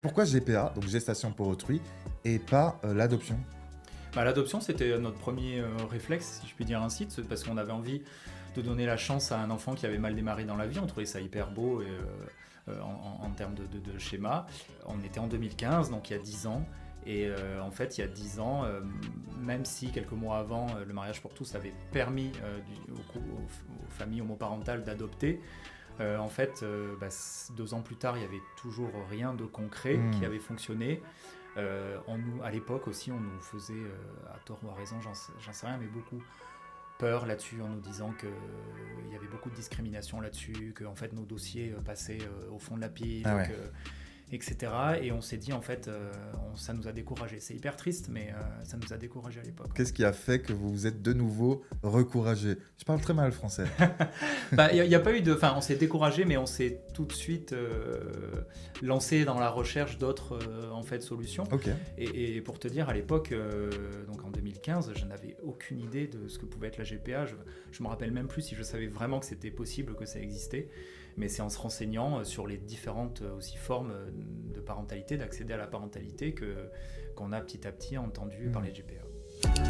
Pourquoi GPA, donc gestation pour autrui, et pas l'adoption? L'adoption, c'était notre premier réflexe, si je puis dire ainsi, parce qu'on avait envie de donner la chance à un enfant qui avait mal démarré dans la vie. On trouvait ça hyper beau en termes de schéma. On était en 2015, donc il y a 10 ans. Et en fait, il y a 10 ans, même si quelques mois avant, le mariage pour tous avait permis aux familles homoparentales d'adopter, en fait, 2 ans plus tard, il n'y avait toujours rien de concret qui avait fonctionné. À l'époque aussi, on nous faisait, à tort ou à raison, j'en sais rien, mais beaucoup peur là-dessus, en nous disant qu'il y avait beaucoup de discrimination là-dessus, que en fait, nos dossiers passaient au fond de la pile, etc. Et on s'est dit, en fait, ça nous a découragés. C'est hyper triste, mais ça nous a découragés à l'époque. Qu'est-ce qui a fait que vous vous êtes de nouveau recouragé? Je parle très mal le français. Y a pas eu de... Enfin, on s'est découragé, mais on s'est tout de suite lancé dans la recherche d'autres en fait, solutions. Ok. Et pour te dire, à l'époque, donc en 2015, je n'avais aucune idée de ce que pouvait être la GPA. Je me rappelle même plus si je savais vraiment que c'était possible, que ça existait. Mais c'est en se renseignant sur les différentes aussi formes de parentalité, d'accéder à la parentalité, qu'on a petit à petit entendu parler de GPA.